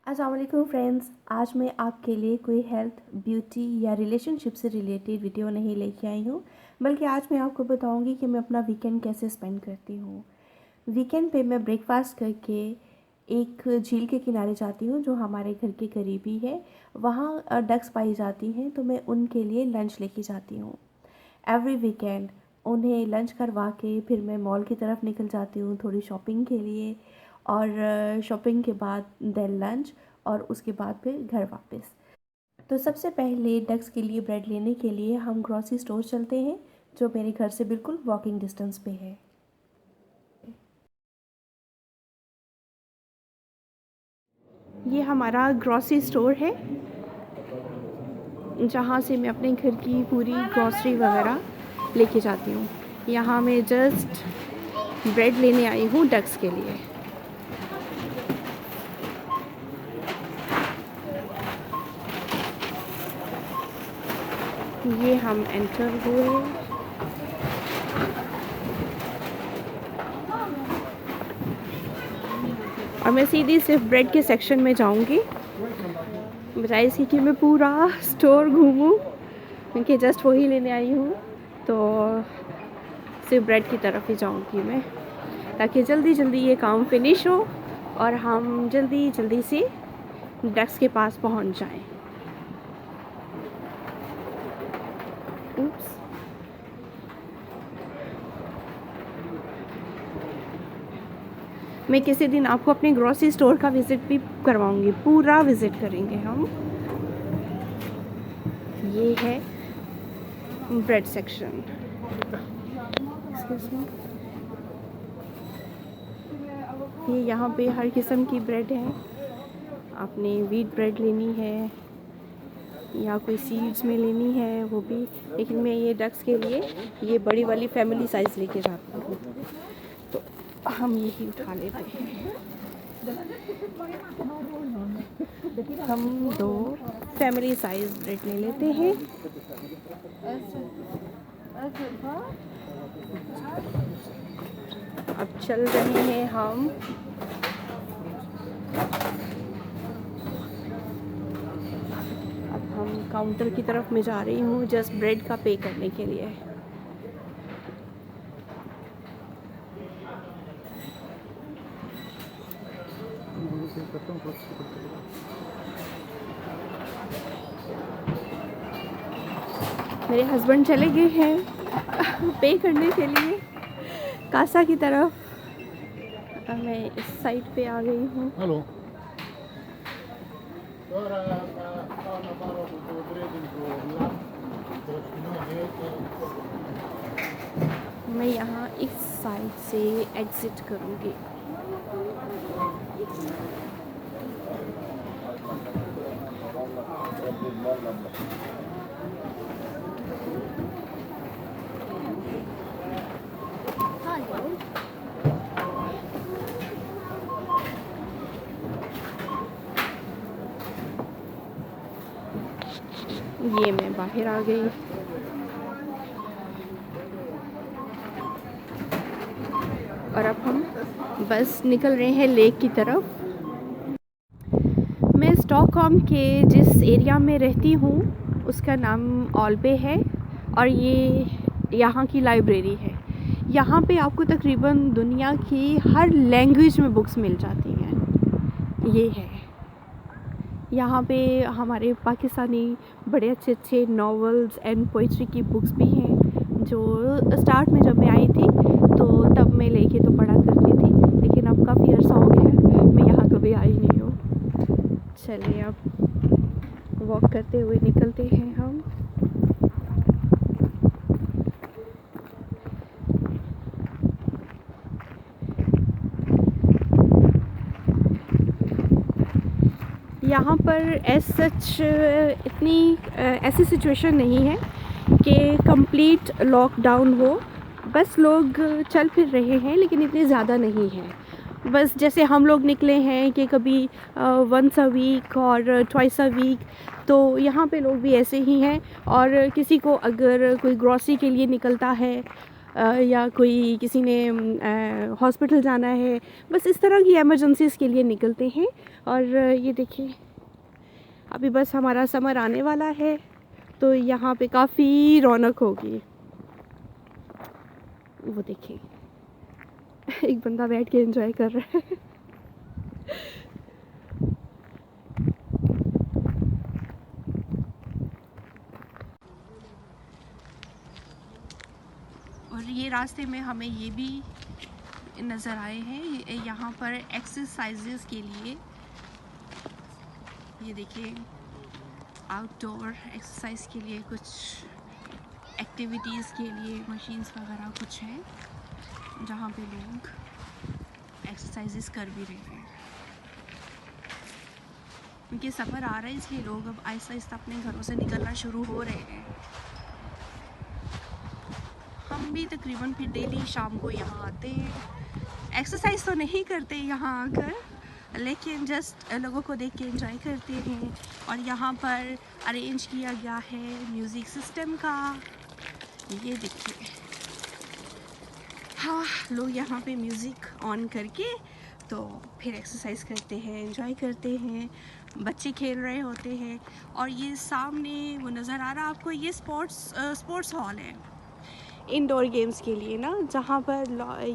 अस्सलाम वालेकुम फ्रेंड्स। आज मैं आपके लिए कोई हेल्थ, ब्यूटी या रिलेशनशिप से रिलेटेड वीडियो नहीं लेके आई हूँ, बल्कि आज मैं आपको बताऊँगी कि मैं अपना वीकेंड कैसे स्पेंड करती हूँ। वीकेंड पे मैं ब्रेकफास्ट करके एक झील के किनारे जाती हूँ जो हमारे घर के करीब ही है। वहाँ डक्स पाई जाती हैं, तो मैं उनके लिए लंच लेके जाती हूँ। एवरी वीकेंड उन्हें लंच करवा के फिर मैं मॉल की तरफ निकल जाती हूँ थोड़ी शॉपिंग के लिए, और शॉपिंग के बाद देन लंच, और उसके बाद फिर घर वापस। तो सबसे पहले डक्स के लिए ब्रेड लेने के लिए हम ग्रॉसरी स्टोर चलते हैं जो मेरे घर से बिल्कुल वॉकिंग डिस्टेंस पे है। ये हमारा ग्रॉसरी स्टोर है जहाँ से मैं अपने घर की पूरी ग्रॉसरी वगैरह लेके जाती हूँ। यहाँ मैं जस्ट ब्रेड लेने आई हूँ डक्स के लिए। ये हम एंटर हुए और मैं सीधी सिर्फ ब्रेड के सेक्शन में जाऊंगी, बजाय इसकी कि मैं पूरा स्टोर घूमूं, क्योंकि जस्ट वही लेने आई हूँ। तो सिर्फ ब्रेड की तरफ ही जाऊंगी मैं, ताकि जल्दी जल्दी ये काम फिनिश हो और हम जल्दी जल्दी से डक्स के पास पहुँच जाएं। Oops. मैं किसी दिन आपको अपने ग्रॉसरी स्टोर का विज़िट भी करवाऊंगी, पूरा विज़िट करेंगे हम। ये है ब्रेड सेक्शन। ये यहाँ पे हर किस्म की ब्रेड है। आपने व्हीट ब्रेड लेनी है या कोई सीड्स में लेनी है वो भी, लेकिन मैं ये डक्स के लिए ये बड़ी वाली फैमिली साइज़ लेके जाती हूँ, तो हम यही उठा लेते हैं। हम 2 फैमिली साइज़ ब्रेड ले लेते हैं। अब चल रहे हैं हम काउंटर की तरफ मैं जा रही हूँ जस्ट ब्रेड का पे करने के लिए। मेरे हस्बैंड चले गए हैं पे करने के लिए कासा की तरफ। मैं इस साइड पे आ गई हूँ। हेलो। मैं यहाँ इस साइड से एग्ज़िट करूँगी। ये मैं बाहर आ गई। और अब हम बस निकल रहे हैं लेक की तरफ। मैं स्टॉकहोम के जिस एरिया में रहती हूँ उसका नाम ऑलबे है, और ये यहाँ की लाइब्रेरी है। यहाँ पे आपको तकरीबन दुनिया की हर लैंग्वेज में बुक्स मिल जाती हैं। ये है यहाँ पे हमारे पाकिस्तानी बड़े अच्छे अच्छे नॉवेल्स एंड पोइट्री की बुक्स भी हैं, जो स्टार्ट में जब मैं आई थी तो तब मैं लेके तो पढ़ा करती थी, लेकिन अब काफ़ी अर्सा हो गया है, मैं यहाँ कभी आई नहीं हूँ। चलिए अब वॉक करते हुए निकलते हैं हम। यहाँ पर एज सच इतनी ऐसी सिचुएशन नहीं है कि कंप्लीट लॉकडाउन हो, बस लोग चल फिर रहे हैं, लेकिन इतने ज़्यादा नहीं है। बस जैसे हम लोग निकले हैं कि कभी वंस अ वीक और ट्वाइस अ वीक, तो यहाँ पे लोग भी ऐसे ही हैं। और किसी को अगर कोई ग्रॉसरी के लिए निकलता है या कोई किसी ने हॉस्पिटल जाना है, बस इस तरह की एमरजेंसीज़ के लिए निकलते हैं। और ये देखिए अभी बस हमारा समर आने वाला है तो यहाँ पे काफ़ी रौनक होगी। वो देखिए एक बंदा बैठ के एंजॉय कर रहा है। और ये रास्ते में हमें ये भी नज़र आए हैं, यहाँ पर एक्सरसाइजेस के लिए, ये देखिए आउटडोर एक्सरसाइज के लिए कुछ एक्टिविटीज़ के लिए मशीन्स वगैरह कुछ हैं जहाँ पे लोग एक्सरसाइजेस कर भी रहे हैं। उनके सफ़र आ रहा है इसलिए लोग अब आहिस्ता आहिस्ता अपने घरों से निकलना शुरू हो रहे हैं। हम भी तकरीबन फिर डेली शाम को यहाँ आते हैं। एक्सरसाइज तो नहीं करते यहाँ आकर, लेकिन जस्ट लोगों को देख के एंजॉय करते हैं। और यहाँ पर अरेंज किया गया है म्यूज़िक सिस्टम का, ये देखिए। हाँ, लोग यहाँ पे म्यूज़िक ऑन करके तो फिर एक्सरसाइज करते हैं, एंजॉय करते हैं। बच्चे खेल रहे होते हैं। और ये सामने वो नज़र आ रहा आपको, ये स्पोर्ट्स हॉल है इंडोर गेम्स के लिए ना, जहाँ पर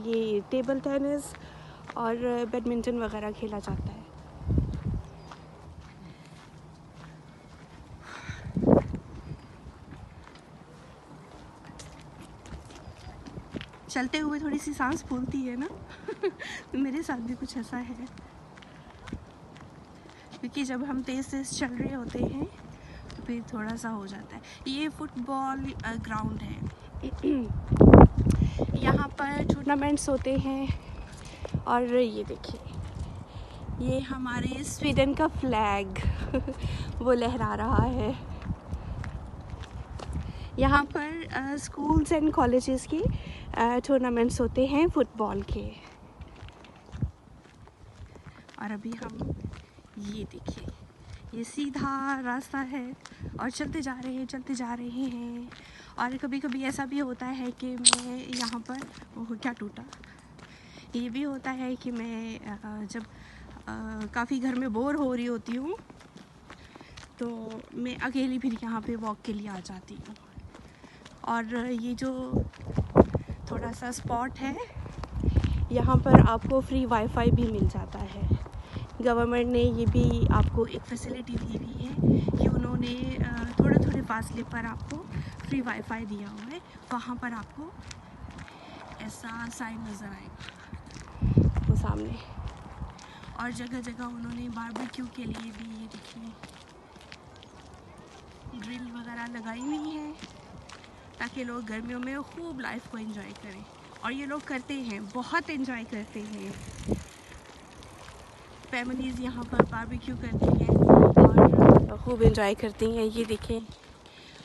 ये टेबल टेनिस और बैडमिंटन वगैरह खेला जाता है। चलते हुए थोड़ी सी सांस फूलती है ना। तो मेरे साथ भी कुछ ऐसा है, क्योंकि जब हम तेज़ तेज़ चल रहे होते हैं तो फिर थोड़ा सा हो जाता है। ये फुटबॉल ग्राउंड है। यहाँ पर टूर्नामेंट्स होते हैं। और ये देखिए ये हमारे स्वीडन का फ्लैग वो लहरा रहा है। यहाँ पर स्कूल्स एंड कॉलेजेस के टूर्नामेंट्स होते हैं फुटबॉल के। और अभी हम ये देखिए ये सीधा रास्ता है और चलते जा रहे हैं। और कभी कभी ऐसा भी होता है कि मैं यहाँ पर, ओह क्या टूटा, ये भी होता है कि मैं जब काफ़ी घर में बोर हो रही होती हूँ तो मैं अकेली फिर यहाँ पे वॉक के लिए आ जाती हूँ। और ये जो थोड़ा सा स्पॉट है, यहाँ पर आपको फ्री वाईफाई भी मिल जाता है। गवर्नमेंट ने ये भी आपको एक फैसिलिटी दी हुई है कि उन्होंने थोड़े फासले पर आपको फ्री वाईफाई दिया हुआ है। वहाँ पर आपको ऐसा साइन नज़र आएगा वो सामने। और जगह जगह उन्होंने बारबेक्यू के लिए भी ये देखिए ग्रिल वगैरह लगाई हुई है, ताकि लोग गर्मियों में खूब लाइफ को एंजॉय करें। और ये लोग करते हैं, बहुत एंजॉय करते हैं। फैमिलीज़ यहाँ पर बारबेक्यू करती हैं और खूब एंजॉय करती हैं। ये देखें,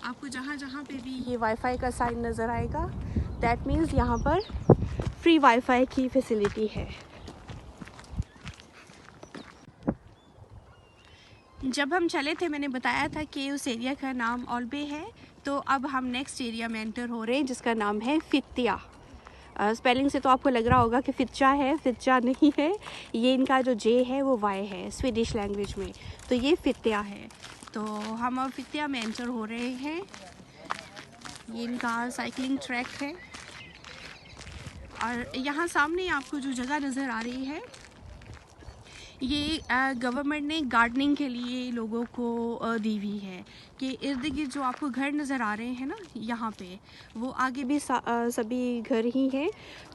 आपको जहाँ जहाँ पे भी ये वाईफाई का साइन नज़र आएगा, दैट मीन्स यहाँ पर फ्री वाईफाई की फैसिलिटी है। जब हम चले थे मैंने बताया था कि उस एरिया का नाम ओल्बे है। तो अब हम नेक्स्ट एरिया में एंटर हो रहे हैं जिसका नाम है फित्तिया। स्पेलिंग से तो आपको लग रहा होगा कि फिच्चा है, फिच्चा नहीं है। ये इनका जो जे है वो वाई है स्वीडिश लैंग्वेज में, तो ये फित्तिया है। तो हम अब फित्तिया में एंटर हो रहे हैं। ये इनका साइकिलिंग ट्रैक है। और यहाँ सामने आपको जो जगह नज़र आ रही है, ये गवर्नमेंट ने गार्डनिंग के लिए लोगों को दी हुई है कि इर्द गिर्द जो आपको घर नज़र आ रहे हैं ना यहाँ पे, वो आगे भी सभी घर ही हैं।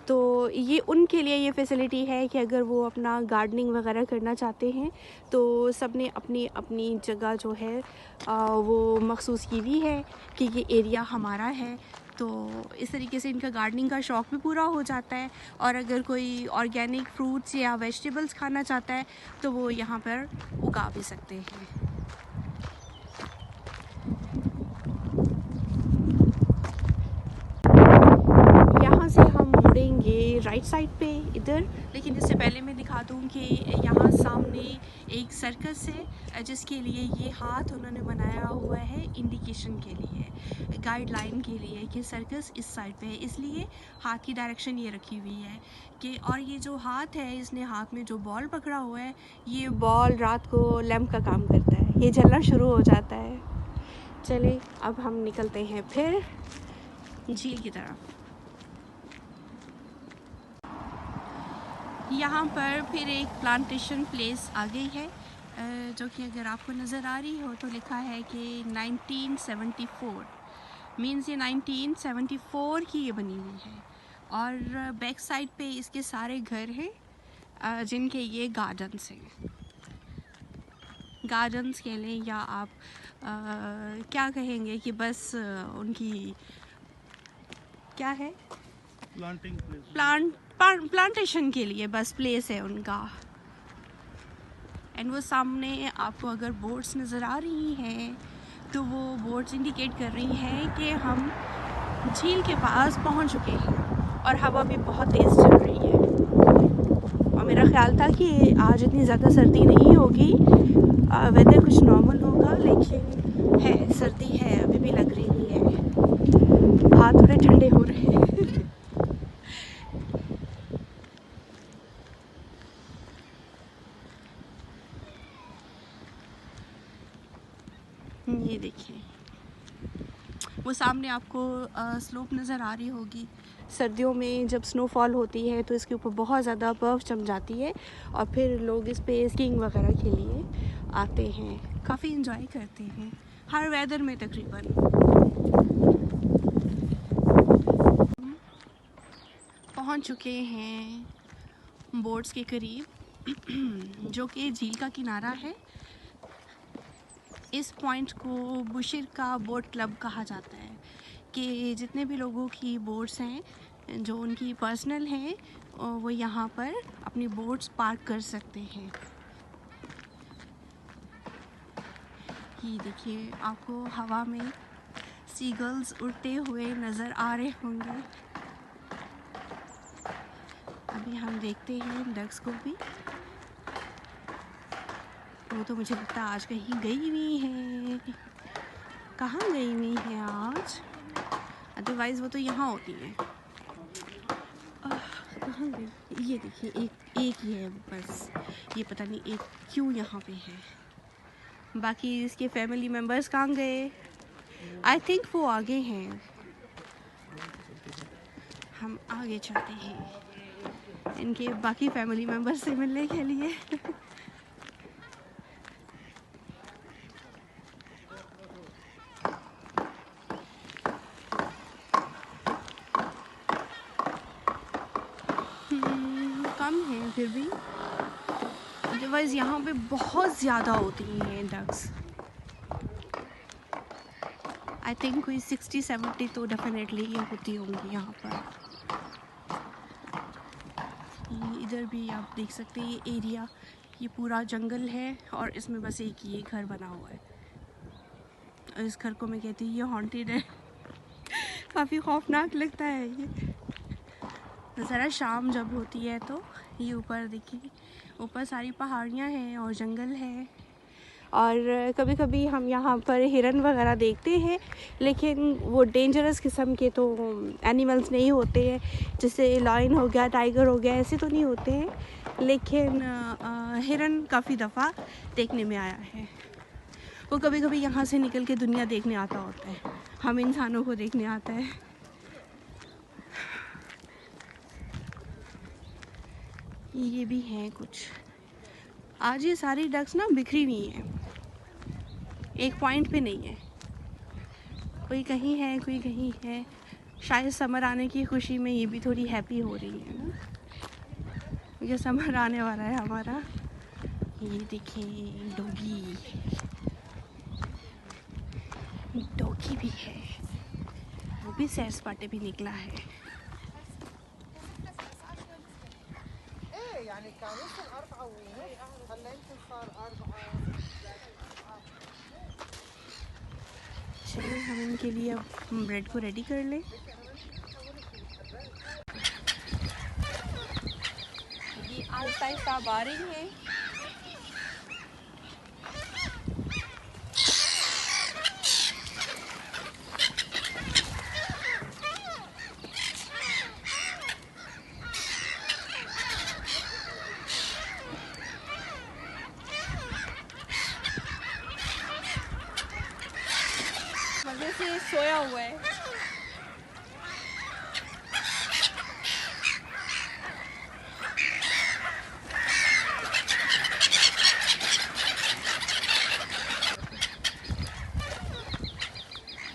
तो ये उनके लिए ये फैसिलिटी है कि अगर वो अपना गार्डनिंग वगैरह करना चाहते हैं तो सब ने अपनी अपनी जगह जो है वो मखसूस की हुई है कि ये एरिया हमारा है। तो इस तरीके से इनका गार्डनिंग का शौक़ भी पूरा हो जाता है। और अगर कोई ऑर्गेनिक फ्रूट्स या वेजिटेबल्स खाना चाहता है तो वो यहाँ पर उगा भी सकते हैं। यहाँ से हम मुड़ेंगे राइट साइड पे इधर। लेकिन इससे पहले मैं दिखा दूँ कि यहाँ सामने एक सर्कस है जिसके लिए ये हाथ उन्होंने बनाया हुआ है इंडिकेशन के लिए, गाइडलाइन के लिए कि सर्कस इस साइड पे है, इसलिए हाथ की डायरेक्शन ये रखी हुई है कि। और ये जो हाथ है, इसने हाथ में जो बॉल पकड़ा हुआ है, ये बॉल रात को लैंप का काम करता है, ये जलना शुरू हो जाता है। चले अब हम निकलते हैं फिर झील की तरफ। यहाँ पर फिर एक प्लांटेशन प्लेस आ गई है जो कि अगर आपको नज़र आ रही हो तो लिखा है कि 1974 मीन्स ये 1974 की ये बनी हुई है। और बैक साइड पे इसके सारे घर हैं जिनके ये गार्डन्स हैं। गार्डन्स के लिए या आप क्या कहेंगे कि बस उनकी क्या है, प्लांटिंग प्लेस, प्लांटेशन के लिए बस प्लेस है उनका। एंड वो सामने आपको अगर बोट्स नज़र आ रही हैं तो वो बोट्स इंडिकेट कर रही हैं कि हम झील के पास पहुंच चुके हैं। और हवा भी बहुत तेज़ चल रही है। और मेरा ख्याल था कि आज इतनी ज़्यादा सर्दी नहीं होगी, वेदर कुछ नॉर्मल होगा, लेकिन है सर्दी है, अभी भी लग रही है, हाथ थोड़े ठंडे हो रहे हैं। ये देखिए वो सामने आपको स्लोप नज़र आ रही होगी। सर्दियों में जब स्नोफॉल होती है तो इसके ऊपर बहुत ज़्यादा बर्फ़ जम जाती है और फिर लोग इस पे स्कीइंग वगैरह के लिए आते हैं, काफ़ी इंजॉय करते हैं हर वेदर में तकरीबन। पहुंच चुके हैं बोट्स के करीब जो कि झील का किनारा है। इस पॉइंट को बुशिर का बोट क्लब कहा जाता है कि जितने भी लोगों की बोट्स हैं जो उनकी पर्सनल हैं वो यहाँ पर अपनी बोट्स पार्क कर सकते हैं। ये देखिए आपको हवा में सीगल्स उड़ते हुए नज़र आ रहे होंगे। अभी हम देखते हैं डक्स को भी। वो तो मुझे लगता है आज कहीं गई हुई है। कहाँ गई हुई है आज? अदरवाइज़ वो तो यहाँ होती है। कहाँ गई? ये देखिए एक ही है बस, ये पता नहीं एक क्यों यहाँ पे है। बाकी इसके फैमिली मेम्बर्स कहाँ गए? आई थिंक वो आगे हैं। हम आगे चलते हैं इनके बाकी फैमिली मेम्बर्स से मिलने के लिए। कम है फिर भी, अदरवाइज़ यहाँ पे बहुत ज़्यादा होती हैं डक्स। आई थिंक कोई 60-70 तो डेफिनेटली होती होंगी यहाँ पर। इधर भी आप देख सकते हैं ये एरिया, ये पूरा जंगल है और इसमें बस एक ये घर बना हुआ है। और इस घर को मैं कहती हूँ ये हॉन्टेड है। काफ़ी खौफनाक लगता है ये। ज़रा शाम जब होती है तो ये ऊपर देखिए, ऊपर सारी पहाड़ियाँ हैं और जंगल है। और कभी कभी हम यहाँ पर हिरन वगैरह देखते हैं, लेकिन वो डेंजरस किस्म के तो एनिमल्स नहीं होते हैं, जैसे लायन हो गया, टाइगर हो गया, ऐसे तो नहीं होते हैं। लेकिन हिरन काफ़ी दफ़ा देखने में आया है। वो कभी कभी यहाँ से निकल के दुनिया देखने आता होता है, हम इंसानों को देखने आता है। ये भी हैं कुछ। आज ये सारी डक्स ना बिखरी हुई हैं, एक पॉइंट पे नहीं है। कोई कहीं है, कोई कहीं है। शायद समर आने की खुशी में ये भी थोड़ी हैप्पी हो रही है ना, क्योंकि समर आने वाला है हमारा। ये देखिए डॉगी, डॉगी भी है, वो भी सैर सपाटे भी निकला है। चलिए हम इनके लिए अब ब्रेड को रेडी कर लें। आहिस्ता आहिस्ता अब आ रही हैं। मजे से सोया हुआ है।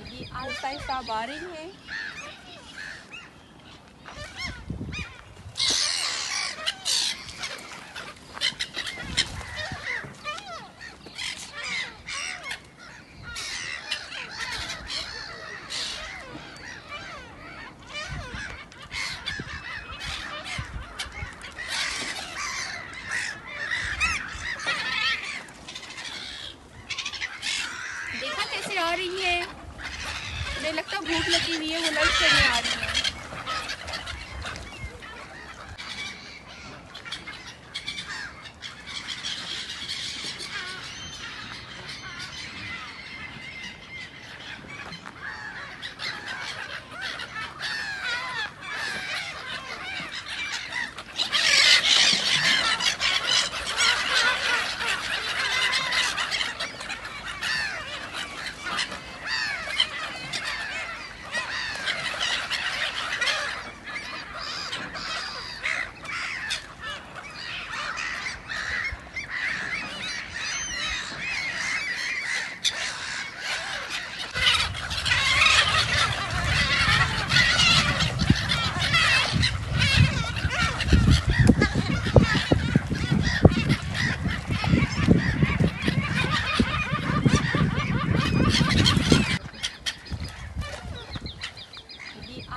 ये आहिस्ता आहिस्ता अब आ रही हैं। देखा कैसे आ रही है। मुझे लगता भूख लगी हुई है, वो लंच करने आ रही है।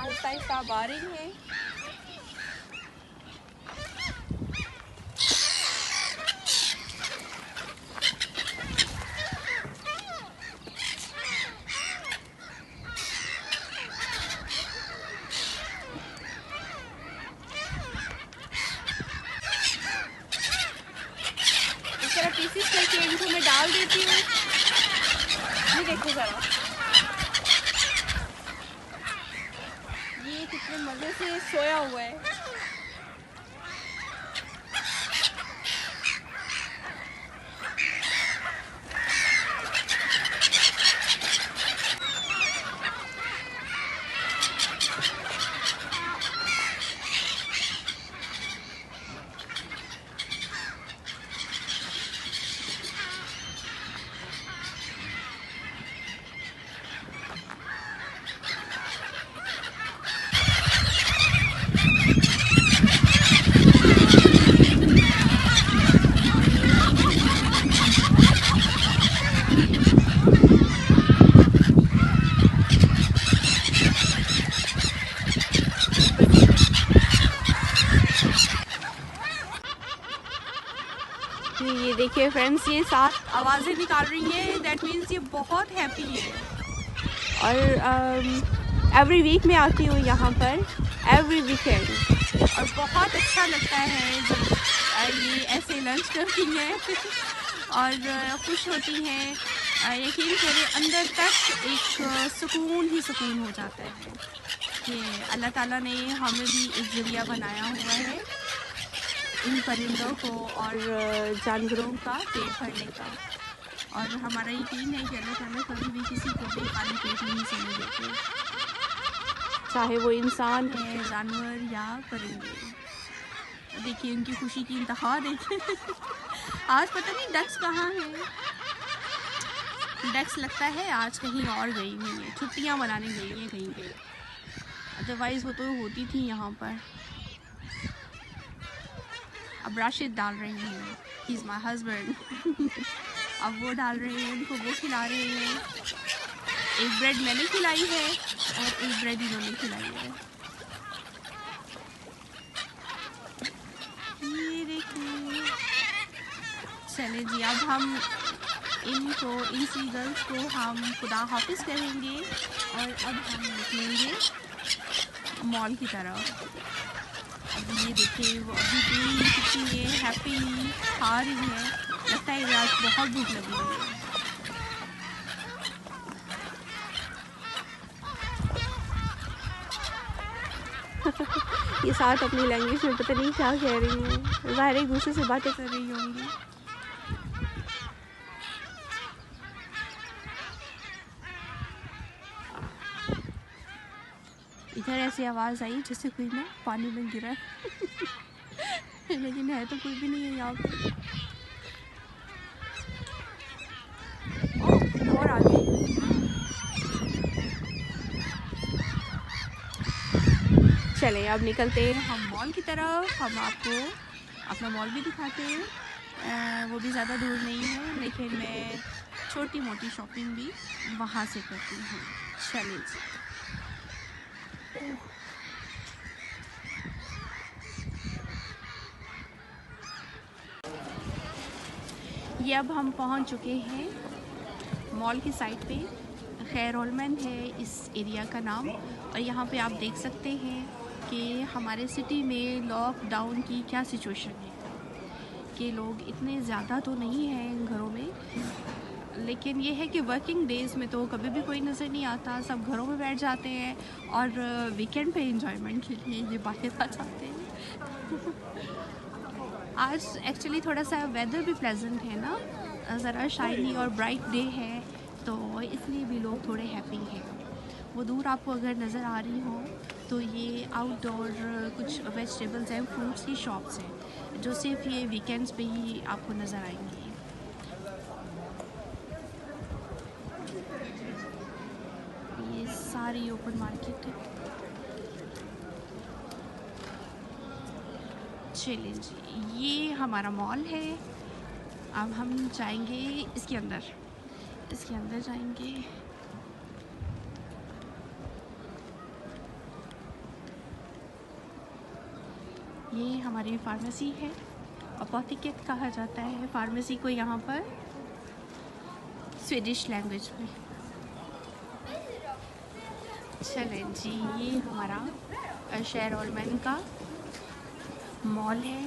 आहिस्ता आहिस्ता अब आ रही हैं। इस तरह पीसेस करके इनको मैं डाल देती हूँ। ये देखो जरा, ये कितने मजे से सोया हुआ है। ये देखिए फ्रेंड्स, ये सात आवाज़ें निकाल रही हैं। दैट मीन्स ये बहुत हैप्पी है। और एवरी वीक मैं आती हूँ यहाँ पर, एवरी वीकेंड, और बहुत अच्छा लगता है जब ये ऐसे लंच करती हैं और खुश होती हैं। यकीन करें, अंदर तक एक सुकून ही सुकून हो जाता है कि अल्लाह ताला ने हमें भी एक ज़रिया बनाया हुआ है इन परिंदों को और जानवरों का पेट भरने का। और हमारा यकीन है कि अल्लाह ताला कभी भी किसी को भी खाली पेट नहीं सोने देते, चाहे वो इंसान है, जानवर या परिंदे। देखिए उनकी खुशी की इंतहा देखिए। आज पता नहीं डक्स कहाँ हैं। डक्स लगता है आज कहीं और गई हुई है, छुट्टियाँ मनाने गई हैं कहीं पे। अदरवाइज़ वो तो होती थी यहाँ पर। अब राशिद डाल रही हैं, ही इज़ माई हस्बैंड। अब वो डाल रहे हैं, उनको वो खिला रहे हैं। एक ब्रेड मैंने खिलाई है और एक ब्रेड इन्होंने खिलाई है। ये देखिए, चले जी, अब हम इनको, इन सीगल्स को हम खुदा हाफिज़ कहेंगे और अब हम निकलेंगे मॉल की तरफ। अब ये देखिए वो अभी भी कितनी ये हैप्पीली खा रही है, लगता है आज बहुत भूख लगी हुई है। ये साथ अपनी लैंग्वेज में पता नहीं क्या कह रही हैं, ज़ाहिर एक दूसरे से बातें कर रही होंगी। इधर ऐसी आवाज़ आई जैसे कोई ना पानी में गिरा है लेकिन है तो कोई भी नहीं है यहाँ पे। और आगे चले अब निकलते हैं हम मॉल की तरफ। हम आपको अपना मॉल भी दिखाते हैं, वो भी ज़्यादा दूर नहीं है लेकिन मैं छोटी मोटी शॉपिंग भी वहाँ से करती हूँ। चलिए जी। ये अब हम पहुँच चुके हैं मॉल की साइड पे। खैर ओलमैन है इस एरिया का नाम, और यहाँ पे आप देख सकते हैं कि हमारे सिटी में लॉकडाउन की क्या सिचुएशन है कि लोग इतने ज़्यादा तो नहीं हैं घरों में, लेकिन ये है कि वर्किंग डेज़ में तो कभी भी कोई नज़र नहीं आता, सब घरों में बैठ जाते हैं और वीकेंड पे एंजॉयमेंट के लिए ये बाहर आ जाते हैं। आज एक्चुअली थोड़ा सा वेदर भी प्लेजेंट है ना, ज़रा शाइनी और ब्राइट डे है, तो इसलिए भी लोग थोड़े हैप्पी हैं। वो दूर आपको अगर नज़र आ रही हो तो ये आउटडोर कुछ वेजिटेबल्स एंड फ्रूट्स की शॉप्स हैं जो सिर्फ ये वीकेंड्स पे ही आपको नज़र आएंगी। ये सारी ओपन मार्केट है। चलिए जी, ये हमारा मॉल है। अब हम जाएंगे इसके अंदर जाएंगे। ये हमारी फार्मेसी है, अपोथिकेट कहा जाता है फार्मेसी को यहाँ पर स्वीडिश लैंग्वेज में। चलें जी, ये हमारा शेयर ओलमैन का मॉल है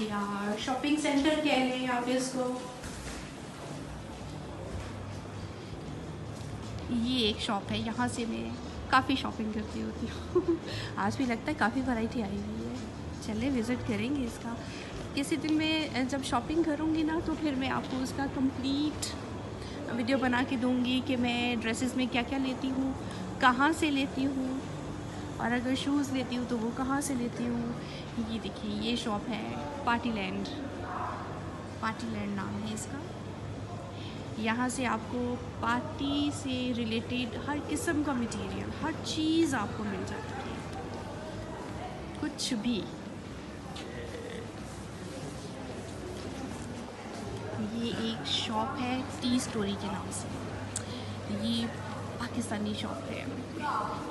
या शॉपिंग सेंटर कह लें आप इसको। ये एक शॉप है, यहाँ से मैं काफ़ी शॉपिंग करती होती हूँ। आज भी लगता है काफ़ी वैरायटी आई हुई है। चले विज़िट करेंगे इसका किसी दिन। मैं जब शॉपिंग करूँगी ना तो फिर मैं आपको उसका कंप्लीट वीडियो बना के दूँगी कि मैं ड्रेसेस में क्या क्या लेती हूँ, कहाँ से लेती हूँ, और अगर शूज़ लेती हूँ तो वो कहाँ से लेती हूँ। ये देखिए, ये शॉप है पार्टीलैंड नाम है इसका। यहाँ से आपको पार्टी से रिलेटेड हर किस्म का मटेरियल, हर चीज़ आपको मिल जाती है, कुछ भी। ये एक शॉप है टी स्टोरी के नाम से, ये पाकिस्तानी शॉप है।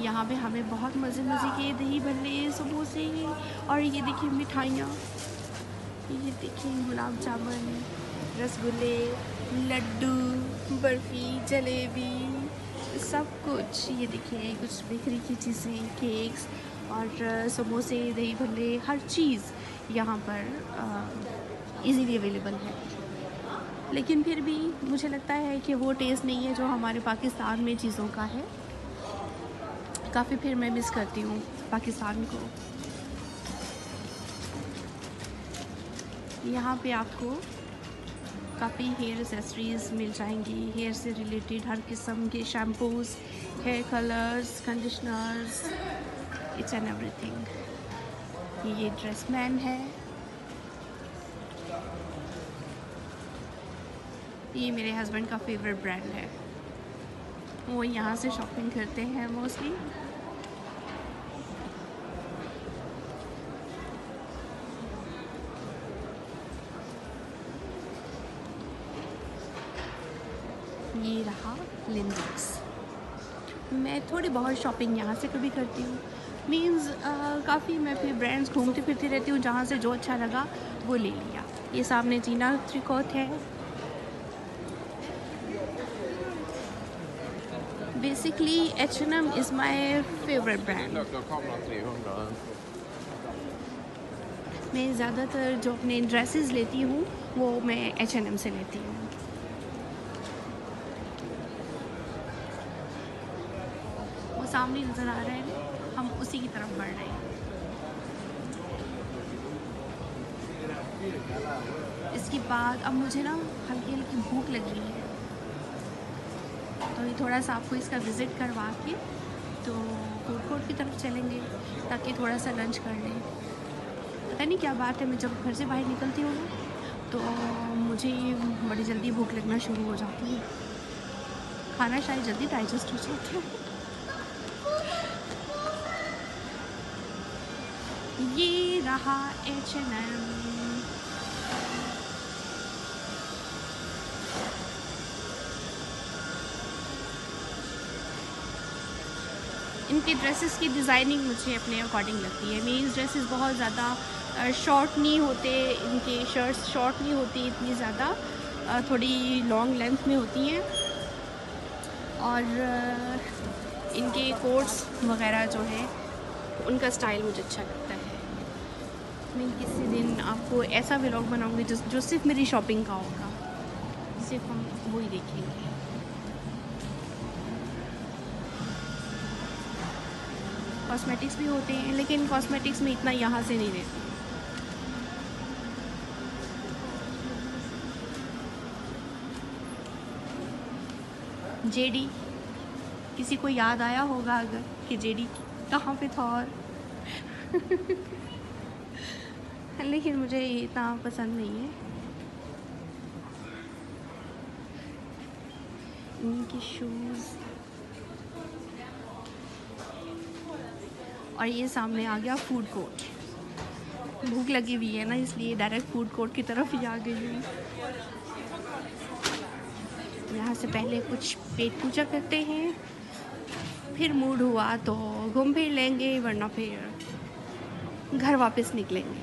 यहाँ पे हमें बहुत मज़े के दही भल्ले, समोसे, और ये देखिए मिठाइयाँ, ये देखिए गुलाब जामुन, रसगुल्ले, लड्डू, बर्फ़ी, जलेबी, सब कुछ। ये देखिए कुछ बेकरी की चीज़ें, केक्स और समोसे, दही भल्ले, हर चीज़ यहाँ पर इजीली अवेलेबल है। लेकिन फिर भी मुझे लगता है कि वो टेस्ट नहीं है जो हमारे पाकिस्तान में चीज़ों का है। काफ़ी फिर मैं मिस करती हूँ पाकिस्तान को। यहाँ पे आपको काफ़ी हेयर एक्सेसरीज़ मिल जाएंगी, हेयर से रिलेटेड हर किस्म के shampoos, hair colours, conditioners, it's and everything. ये ड्रेसमैन है, ये मेरे हस्बैंड का फेवरेट ब्रांड है, वो यहाँ से शॉपिंग करते हैं मोस्टली। ये रहा लिंक्स। मैं थोड़ी बहुत शॉपिंग यहाँ से कभी करती हूँ, मीन्स काफ़ी मैं फिर ब्रांड्स घूमती फिरती रहती हूँ, जहाँ से जो अच्छा लगा वो ले लिया। ये सामने जीना त्रिकोट है। Basically H&M is my favorite brand. मैं ज़्यादातर जो अपने ड्रेसेस लेती हूँ वो मैं H&M से लेती हूँ। वो सामने नज़र आ रहा है ना, हम उसी की तरफ बढ़ रहे हैं। इसके बाद अब मुझे ना हल्की हल्की भूख लगी है, तो ये थोड़ा सा आपको इसका विज़िट करवा के तो फूड कोर्ट की तरफ चलेंगे ताकि थोड़ा सा लंच कर लें। पता नहीं क्या बात है, मैं जब घर से बाहर निकलती हूँ ना तो मुझे बड़ी जल्दी भूख लगना शुरू हो जाती है, खाना शायद जल्दी डाइजेस्ट हो जाता है। ये रहा H&M। इनके ड्रेसेस की डिज़ाइनिंग मुझे अपने अकॉर्डिंग लगती है। मीन्स ड्रेसेस बहुत ज़्यादा शॉर्ट नहीं होते, इनके शर्ट्स शॉर्ट नहीं होती इतनी ज़्यादा, थोड़ी लॉन्ग लेंथ में होती हैं। और इनके कोट्स वगैरह जो है उनका स्टाइल मुझे अच्छा लगता है। मैं किसी दिन आपको ऐसा व्लॉग बनाऊंगी जो सिर्फ मेरी शॉपिंग का होगा, सिर्फ हम वही देखेंगे। कॉस्मेटिक्स भी होते हैं लेकिन कॉस्मेटिक्स में इतना यहाँ से नहीं रहती। जेडी, किसी को याद आया होगा अगर कि जेडी कहाँ पे था और लेकिन मुझे इतना पसंद नहीं है। इनके शूज़ और ये सामने आ गया फूड कोर्ट। भूख लगी हुई है ना, इसलिए डायरेक्ट फूड कोर्ट की तरफ ही आ गई हूँ। यहाँ से पहले कुछ पेट पूजा करते हैं, फिर मूड हुआ तो घूम फिर लेंगे, वरना फिर घर वापस निकलेंगे।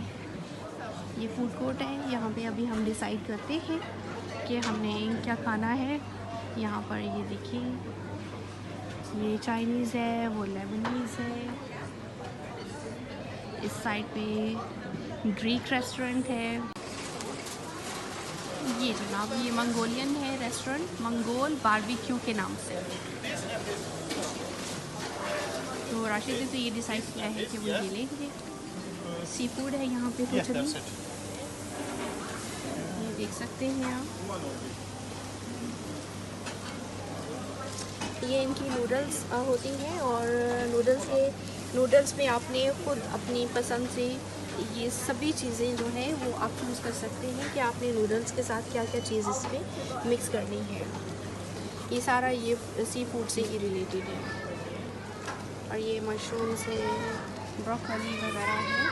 ये फूड कोर्ट है, यहाँ पे अभी हम डिसाइड करते हैं कि हमने क्या खाना है। यहाँ पर ये देखिए, ये चाइनीज़ है, वो लेबनीज़ है। इस साइड पे ग्रीक रेस्टोरेंट है। ये जनाब ये मंगोलियन है रेस्टोरेंट, मंगोल बारबेक्यू के नाम से। तो राशिद ने तो ये डिसाइड किया है कि वो ये लेंगे। सी फूड है यहाँ पे कुछ भी, ये देख सकते हैं आप। ये इनकी नूडल्स होती हैं और नूडल्स में आपने खुद अपनी पसंद से ये सभी चीज़ें जो हैं वो आप चूज़ कर सकते हैं कि आपने नूडल्स के साथ क्या क्या चीज़ इसमें मिक्स करनी है। ये सारा ये सी फूड से ही रिलेटेड है। और ये मशरूम्स है, ब्रोकली वगैरह है।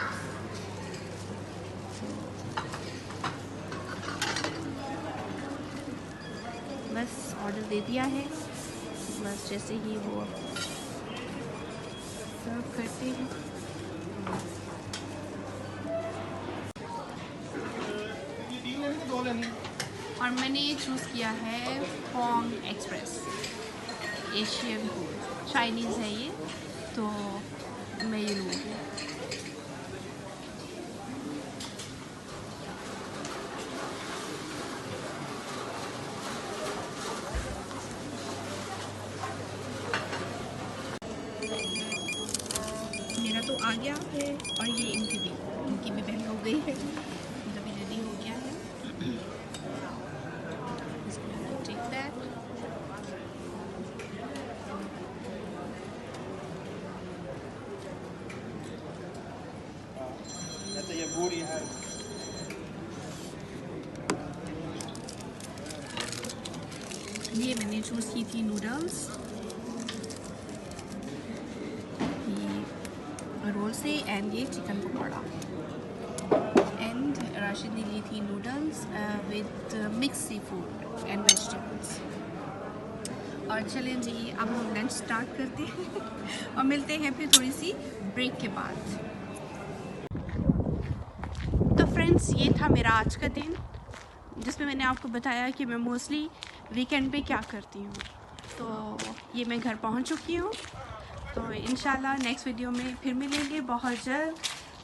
बस ऑर्डर दे दिया है, बस जैसे ही वो सर्व करते हैं। और मैंने चूज़ किया है Pong express Asian food, Chinese है ये, तो मैं ये लूँगी। मेरा तो आ गया है और ये इनकी भी बहन हो गई है, जब भी रेडी हो गया है। Take that. ये पूरी है। ये मैंने चूज़ की थी नूडल्स, ये रोल से, एंड ये चिकन पकौड़ा। एंड राशिद ने ली थी noodles with mix seafood and vegetables. और चलें जी, अब हम लंच स्टार्ट करते हैं और मिलते हैं फिर थोड़ी सी ब्रेक के बाद। तो फ्रेंड्स, ये था मेरा आज का दिन, जिसमें मैंने आपको बताया कि मैं मोस्टली वीकेंड पे क्या करती हूँ। तो ये मैं घर पहुँच चुकी हूँ, तो इंशाल्लाह नेक्स्ट वीडियो में फिर मिलेंगे बहुत जल्द।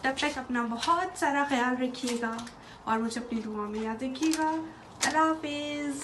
तब तक अपना बहुत सारा ख्याल रखिएगा और मुझे अपनी दुआ में याद रखिएगा। अल्लाह हाफिज़।